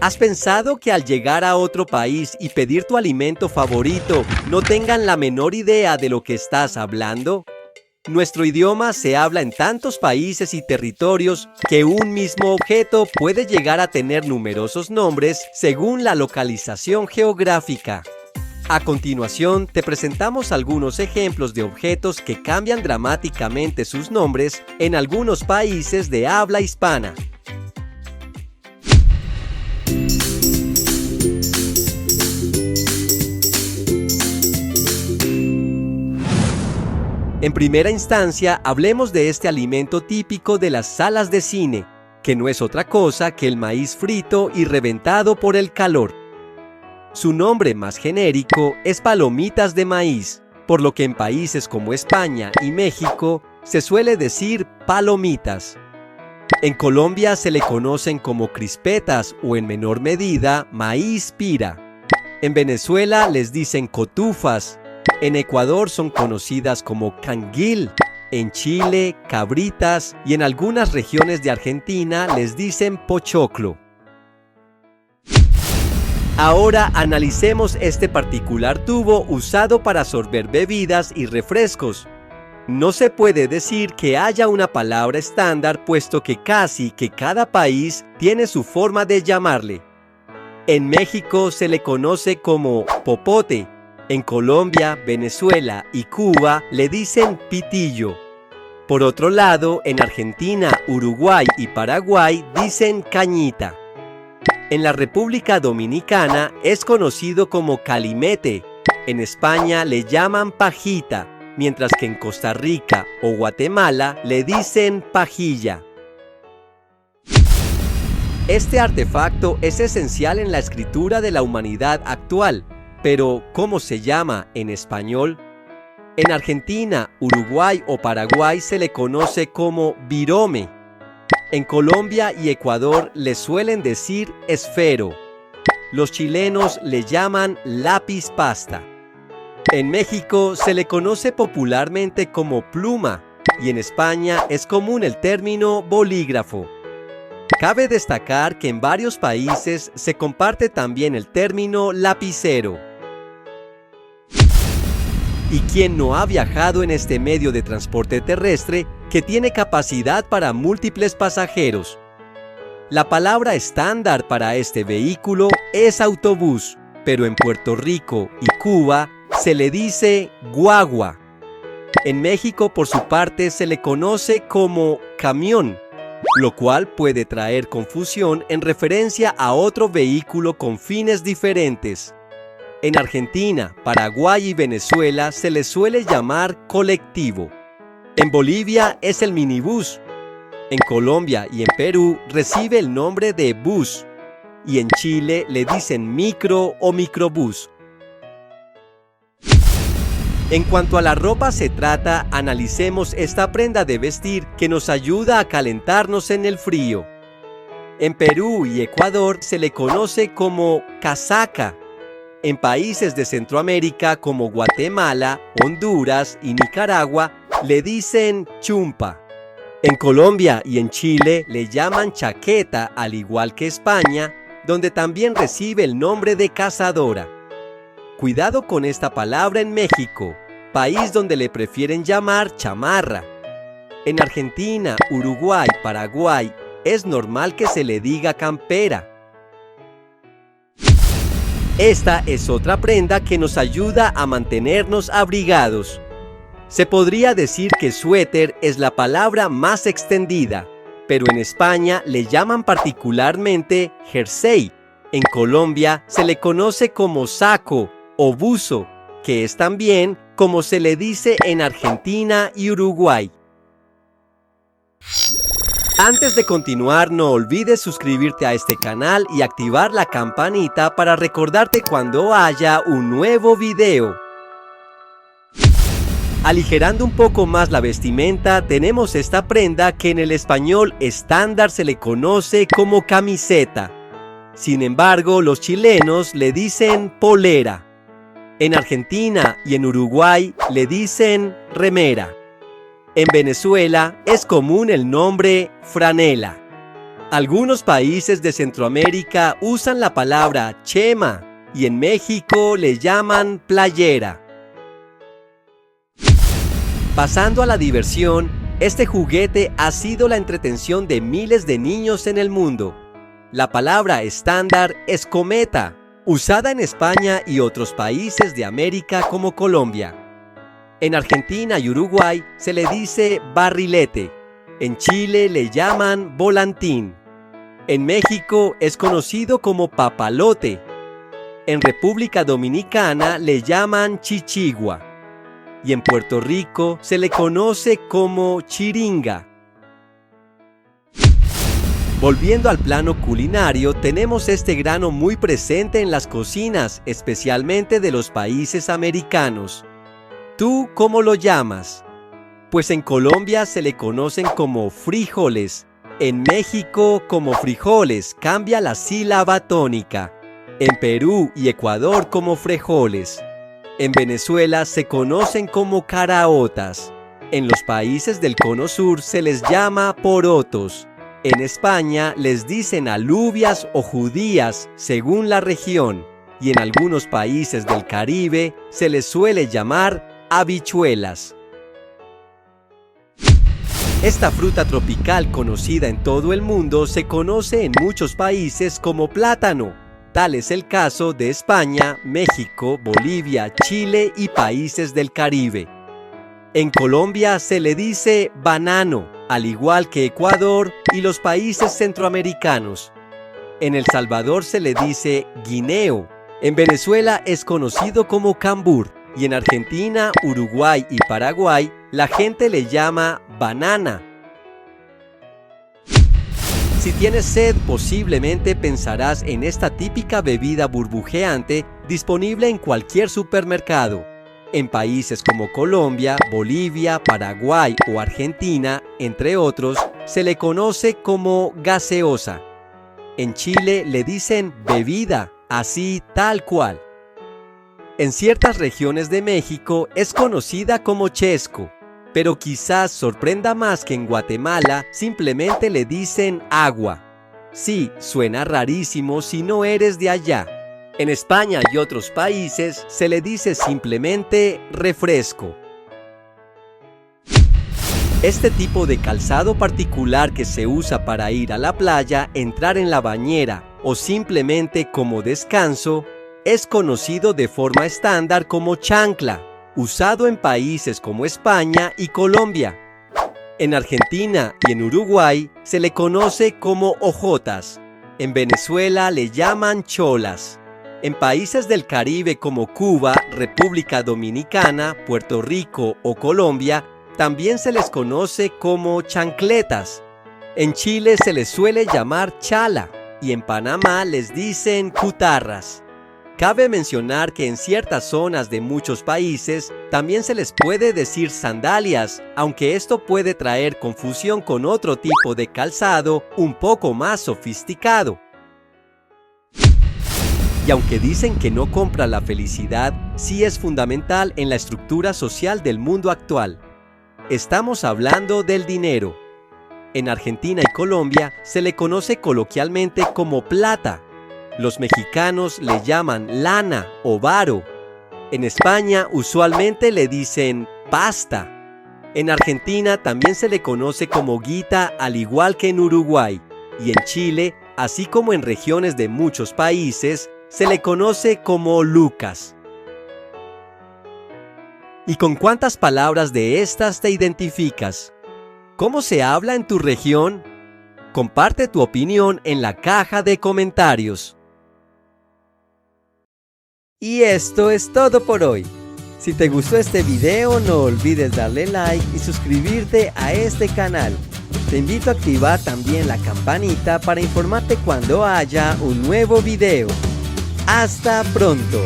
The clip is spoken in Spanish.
¿Has pensado que al llegar a otro país y pedir tu alimento favorito, no tengan la menor idea de lo que estás hablando? Nuestro idioma se habla en tantos países y territorios que un mismo objeto puede llegar a tener numerosos nombres según la localización geográfica. A continuación, te presentamos algunos ejemplos de objetos que cambian dramáticamente sus nombres en algunos países de habla hispana. En primera instancia, hablemos de este alimento típico de las salas de cine, que no es otra cosa que el maíz frito y reventado por el calor. Su nombre más genérico es palomitas de maíz, por lo que en países como España y México se suele decir palomitas. En Colombia se le conocen como crispetas o en menor medida maíz pira. En Venezuela les dicen cotufas. En Ecuador son conocidas como canguil, en Chile, cabritas y en algunas regiones de Argentina les dicen pochoclo. Ahora analicemos este particular tubo usado para sorber bebidas y refrescos. No se puede decir que haya una palabra estándar puesto que casi que cada país tiene su forma de llamarle. En México se le conoce como popote. En Colombia, Venezuela y Cuba le dicen pitillo. Por otro lado, en Argentina, Uruguay y Paraguay dicen cañita. En la República Dominicana es conocido como calimete. En España le llaman pajita, mientras que en Costa Rica o Guatemala le dicen pajilla. Este artefacto es esencial en la escritura de la humanidad actual. Pero, ¿cómo se llama en español? En Argentina, Uruguay o Paraguay se le conoce como virome. En Colombia y Ecuador le suelen decir esfero. Los chilenos le llaman lápiz pasta. En México se le conoce popularmente como pluma y en España es común el término bolígrafo. Cabe destacar que en varios países se comparte también el término lapicero. ¿Y quién no ha viajado en este medio de transporte terrestre que tiene capacidad para múltiples pasajeros? La palabra estándar para este vehículo es autobús, pero en Puerto Rico y Cuba se le dice guagua. En México, por su parte, se le conoce como camión, lo cual puede traer confusión en referencia a otro vehículo con fines diferentes. En Argentina, Paraguay y Venezuela se le suele llamar colectivo. En Bolivia es el minibús. En Colombia y en Perú recibe el nombre de bus. Y en Chile le dicen micro o microbús. En cuanto a la ropa se trata, analicemos esta prenda de vestir que nos ayuda a calentarnos en el frío. En Perú y Ecuador se le conoce como casaca. En países de Centroamérica como Guatemala, Honduras y Nicaragua le dicen chumpa. En Colombia y en Chile le llaman chaqueta, al igual que España, donde también recibe el nombre de cazadora. Cuidado con esta palabra en México, país donde le prefieren llamar chamarra. En Argentina, Uruguay, Paraguay, es normal que se le diga campera. Esta es otra prenda que nos ayuda a mantenernos abrigados. Se podría decir que suéter es la palabra más extendida, pero en España le llaman particularmente jersey. En Colombia se le conoce como saco o buzo, que es también como se le dice en Argentina y Uruguay. Antes de continuar, no olvides suscribirte a este canal y activar la campanita para recordarte cuando haya un nuevo video. Aligerando un poco más la vestimenta, tenemos esta prenda que en el español estándar se le conoce como camiseta. Sin embargo, los chilenos le dicen polera. En Argentina y en Uruguay le dicen remera. En Venezuela es común el nombre franela. Algunos países de Centroamérica usan la palabra chema y en México le llaman playera. Pasando a la diversión, este juguete ha sido la entretención de miles de niños en el mundo. La palabra estándar es cometa, usada en España y otros países de América como Colombia. En Argentina y Uruguay se le dice barrilete. En Chile le llaman volantín. En México es conocido como papalote. En República Dominicana le llaman chichigua. Y en Puerto Rico se le conoce como chiringa. Volviendo al plano culinario, tenemos este grano muy presente en las cocinas, especialmente de los países americanos. ¿Tú cómo lo llamas? Pues en Colombia se le conocen como frijoles. En México como frijoles, cambia la sílaba tónica. En Perú y Ecuador como frijoles. En Venezuela se conocen como caraotas. En los países del Cono Sur se les llama porotos. En España les dicen alubias o judías según la región. Y en algunos países del Caribe se les suele llamar habichuelas. Esta fruta tropical conocida en todo el mundo se conoce en muchos países como plátano. Tal es el caso de España, México, Bolivia, Chile y países del Caribe. En Colombia se le dice banano, al igual que Ecuador y los países centroamericanos. En El Salvador se le dice guineo. En Venezuela es conocido como cambur. Y en Argentina, Uruguay y Paraguay, la gente le llama banana. Si tienes sed, posiblemente pensarás en esta típica bebida burbujeante disponible en cualquier supermercado. En países como Colombia, Bolivia, Paraguay o Argentina, entre otros, se le conoce como gaseosa. En Chile le dicen bebida, así tal cual. En ciertas regiones de México es conocida como chesco, pero quizás sorprenda más que en Guatemala simplemente le dicen agua. Sí, suena rarísimo si no eres de allá. En España y otros países se le dice simplemente refresco. Este tipo de calzado particular que se usa para ir a la playa, entrar en la bañera o simplemente como descanso, es conocido de forma estándar como chancla, usado en países como España y Colombia. En Argentina y en Uruguay se le conoce como ojotas. En Venezuela le llaman cholas. En países del Caribe como Cuba, República Dominicana, Puerto Rico o Colombia, también se les conoce como chancletas. En Chile se les suele llamar chala y en Panamá les dicen cutarras. Cabe mencionar que en ciertas zonas de muchos países también se les puede decir sandalias, aunque esto puede traer confusión con otro tipo de calzado un poco más sofisticado. Y aunque dicen que no compra la felicidad, sí es fundamental en la estructura social del mundo actual. Estamos hablando del dinero. En Argentina y Colombia se le conoce coloquialmente como plata. Los mexicanos le llaman lana o varo. En España usualmente le dicen pasta. En Argentina también se le conoce como guita al igual que en Uruguay. Y en Chile, así como en regiones de muchos países, se le conoce como lucas. ¿Y con cuántas palabras de estas te identificas? ¿Cómo se habla en tu región? Comparte tu opinión en la caja de comentarios. Y esto es todo por hoy. Si te gustó este video, no olvides darle like y suscribirte a este canal. Te invito a activar también la campanita para informarte cuando haya un nuevo video. ¡Hasta pronto!